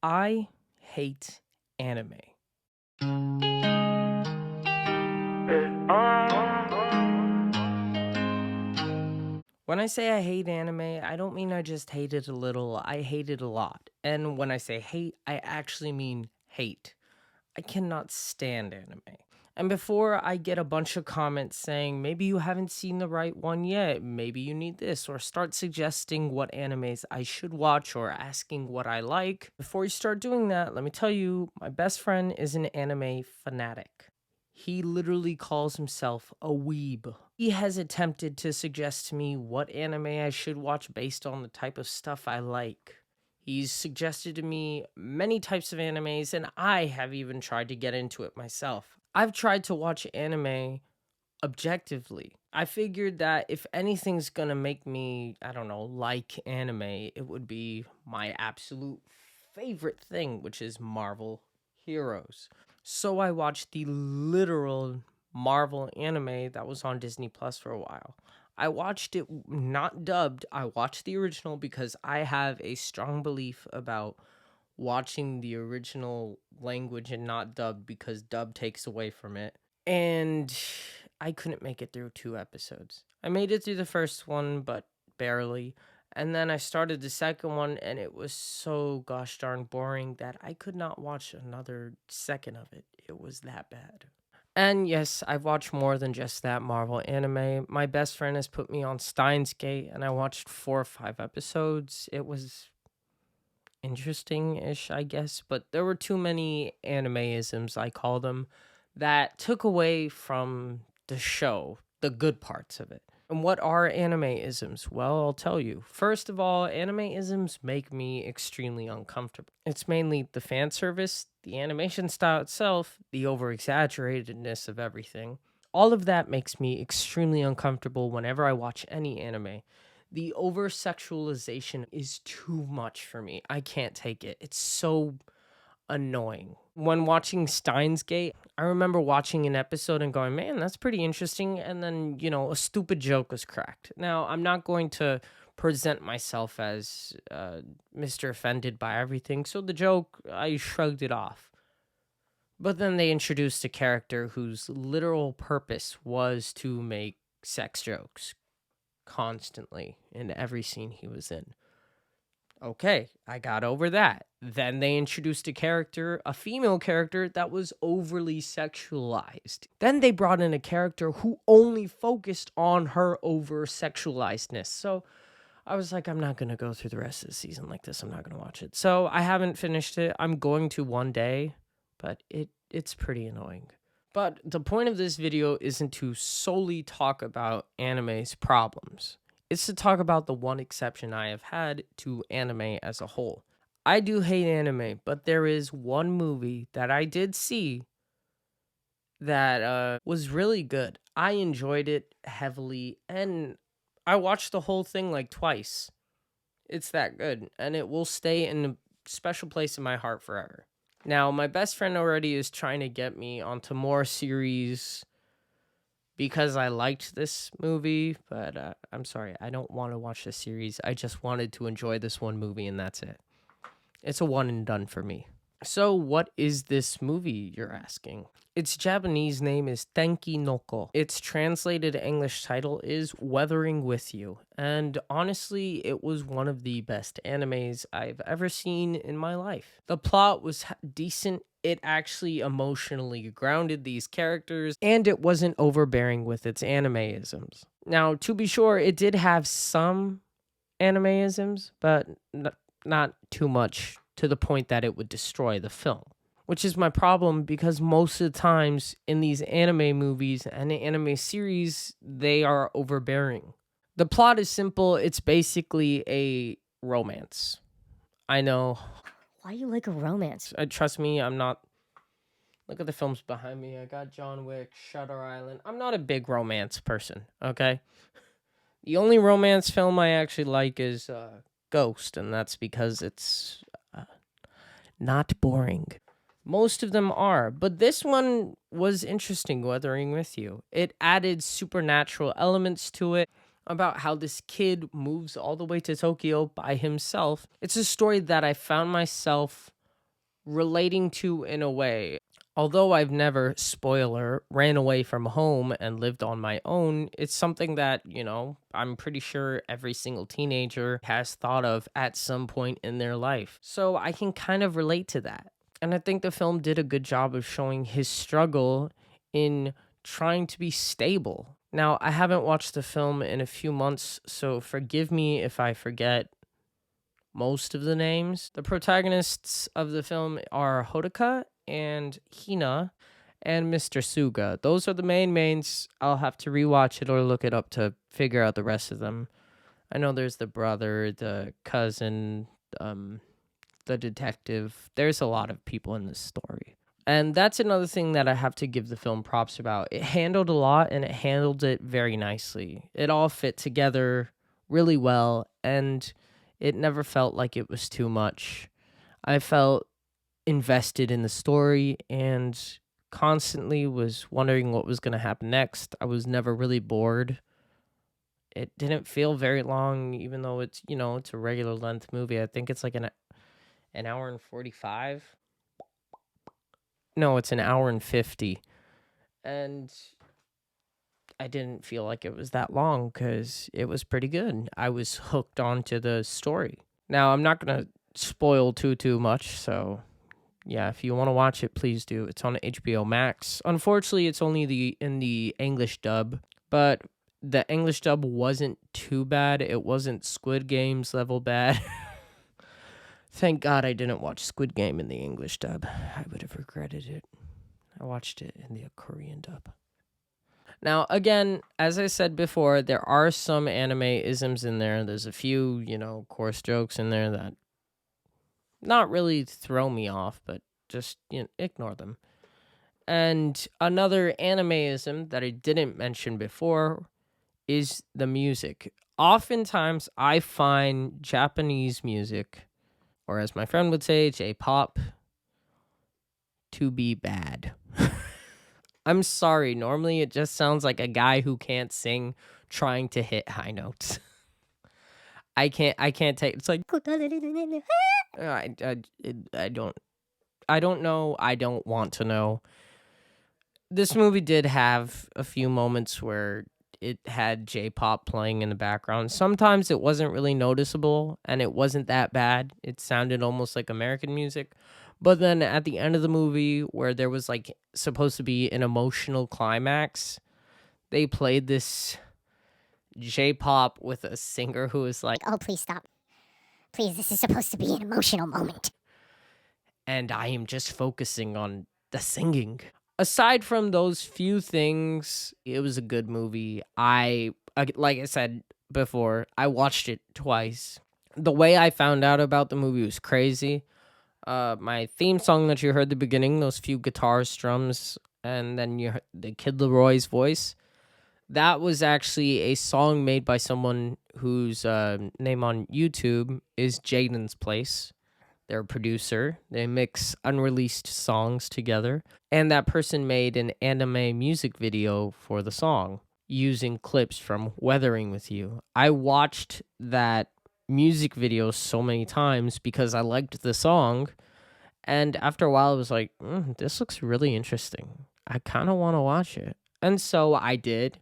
I hate anime. When I say I hate anime, I don't mean I just hate it a little, I hate it a lot. And when I say hate, I actually mean hate. I cannot stand anime. And before I get a bunch of comments saying, maybe you haven't seen the right one yet, maybe you need this, or start suggesting what animes I should watch or asking what I like, before you start doing that, let me tell you, my best friend is an anime fanatic. He literally calls himself a weeb. He has attempted to suggest to me what anime I should watch based on the type of stuff I like. He's suggested to me many types of animes, and I have even tried to get into it myself. I've tried to watch anime objectively. I figured that if anything's gonna make me, I don't know, like anime, it would be my absolute favorite thing, which is Marvel Heroes. So I watched the literal Marvel anime that was on Disney Plus for a while. I watched it not dubbed, I watched the original because I have a strong belief about watching the original language and not dubbed because dub takes away from it. And I couldn't make it through 2 episodes. I made it through the first one, but barely. And then I started the second one, and it was so gosh darn boring that I could not watch another second of it. It was that bad. And yes, I've watched more than just that Marvel anime. My best friend has put me on Steins Gate, and I watched 4 or 5 episodes. It was interesting-ish, I guess, but there were too many animeisms, I call them, that took away from the show, the good parts of it. And what are animeisms? Well, I'll tell you. First of all, animeisms make me extremely uncomfortable. It's mainly the fan service, the animation style itself, the over exaggeratedness of everything. All of that makes me extremely uncomfortable whenever I watch any anime. The over sexualization is too much for me. I can't take it. It's so annoying. When watching Steins Gate, I remember watching an episode and going, man, that's pretty interesting. And then, a stupid joke was cracked. Now, I'm not going to present myself as Mr. Offended by everything. So the joke, I shrugged it off. But then they introduced a character whose literal purpose was to make sex jokes constantly in every scene he was in. Okay, I got over that. Then they introduced a female character that was overly sexualized. Then they brought in a character who only focused on her over sexualizedness. So I was like, I'm not going to go through the rest of the season like this. I'm not going to watch it. So I haven't finished it. I'm going to one day, but it's pretty annoying. But the point of this video isn't to solely talk about anime's problems. It's to talk about the one exception I have had to anime as a whole. I do hate anime, but there is one movie that I did see that was really good. I enjoyed it heavily, and I watched the whole thing like twice. It's that good, and it will stay in a special place in my heart forever. Now, my best friend already is trying to get me onto more series because I liked this movie, but I'm sorry, I don't want to watch the series. I just wanted to enjoy this one movie, and that's it. It's a one and done for me. So, what is this movie, you're asking? Its Japanese name is Tenki Noko. Its translated English title is Weathering With You. And honestly, it was one of the best animes I've ever seen in my life. The plot was decent. It actually emotionally grounded these characters, and it wasn't overbearing with its animeisms. Now, to be sure, it did have some animeisms, but not too much to the point that it would destroy the film. Which is my problem because most of the times in these anime movies and anime series, they are overbearing. The plot is simple. It's basically a romance. I know. Why you like a romance? Trust me, I'm not. Look at the films behind me. I got John Wick, Shutter Island. I'm not a big romance person, okay? The only romance film I actually like is Ghost, and that's because it's not boring. Most of them are, but this one was interesting, Weathering With You. It added supernatural elements to it about how this kid moves all the way to Tokyo by himself. It's a story that I found myself relating to in a way. Although I've never, spoiler, ran away from home and lived on my own, it's something that, I'm pretty sure every single teenager has thought of at some point in their life. So I can kind of relate to that. And I think the film did a good job of showing his struggle in trying to be stable. Now, I haven't watched the film in a few months, so forgive me if I forget most of the names. The protagonists of the film are Hodaka and Hina and Mr. Suga. Those are the mains. I'll have to rewatch it or look it up to figure out the rest of them. I know there's the brother, the cousin, the detective. There's a lot of people in this story. And that's another thing that I have to give the film props about. It handled a lot and it handled it very nicely. It all fit together really well and it never felt like it was too much. I felt invested in the story and constantly was wondering what was going to happen next. I was never really bored. It didn't feel very long, even though it's, it's a regular length movie. I think it's like an hour and 45. No, it's an hour and 50. And I didn't feel like it was that long because it was pretty good. I was hooked onto the story. Now, I'm not going to spoil too much, so yeah, if you want to watch it, please do. It's on HBO Max. Unfortunately, it's only in the English dub, but the English dub wasn't too bad. It wasn't Squid Games level bad. Thank God I didn't watch Squid Game in the English dub. I would have regretted it. I watched it in the Korean dub. Now, again, as I said before, there are some anime isms in there. There's a few, coarse jokes in there that not really throw me off, but just ignore them. And another animeism that I didn't mention before is the music. Oftentimes, I find Japanese music, or as my friend would say, J-pop, to be bad. I'm sorry, normally it just sounds like a guy who can't sing trying to hit high notes. I can't take it's like I don't know. I don't want to know. This movie did have a few moments where it had J-pop playing in the background. Sometimes it wasn't really noticeable and it wasn't that bad. It sounded almost like American music. But then at the end of the movie where there was like supposed to be an emotional climax, they played this J-pop with a singer who was like, Oh, please stop. Please, this is supposed to be an emotional moment. and I am just focusing on the singing. Aside from those few things, it was a good movie. Like I said before, I watched it twice. The way I found out about the movie was crazy. My theme song that you heard at the beginning, those few guitar strums, and then you heard the Kid Leroy's voice. That was actually a song made by someone whose name on YouTube is Jaden's Place. They're a producer. They mix unreleased songs together. And that person made an anime music video for the song using clips from Weathering With You. I watched that music video so many times because I liked the song. And after a while, I was like, this looks really interesting. I kind of want to watch it. And so I did.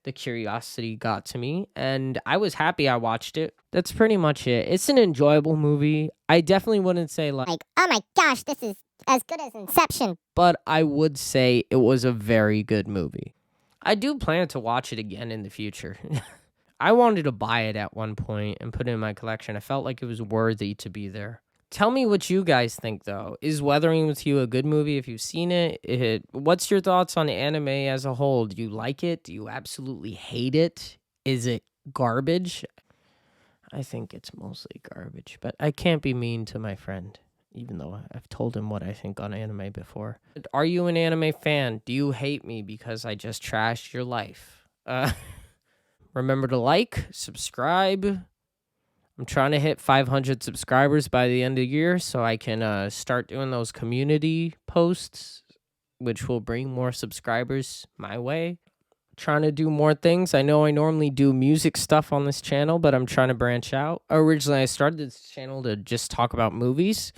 The curiosity got to me, and I was happy I watched it. That's pretty much it. It's an enjoyable movie. I definitely wouldn't say like, oh my gosh, this is as good as Inception. But I would say it was a very good movie. I do plan to watch it again in the future. I wanted to buy it at one point and put it in my collection. I felt like it was worthy to be there. Tell me what you guys think, though. Is Weathering With You a good movie if you've seen it? What's your thoughts on anime as a whole? Do you like it? Do you absolutely hate it? Is it garbage? I think it's mostly garbage, but I can't be mean to my friend, even though I've told him what I think on anime before. Are you an anime fan? Do you hate me because I just trashed your life? Remember to like, subscribe. I'm trying to hit 500 subscribers by the end of the year so I can start doing those community posts, which will bring more subscribers my way. Trying to do more things. I know I normally do music stuff on this channel, but I'm trying to branch out. Originally, I started this channel to just talk about movies,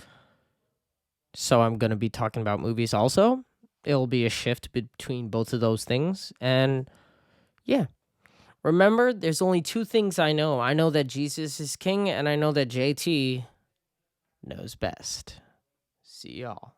So I'm going to be talking about movies also. It'll be a shift between both of those things. And yeah, remember, there's only two things I know. I know that Jesus is king, and I know that JT knows best. See y'all.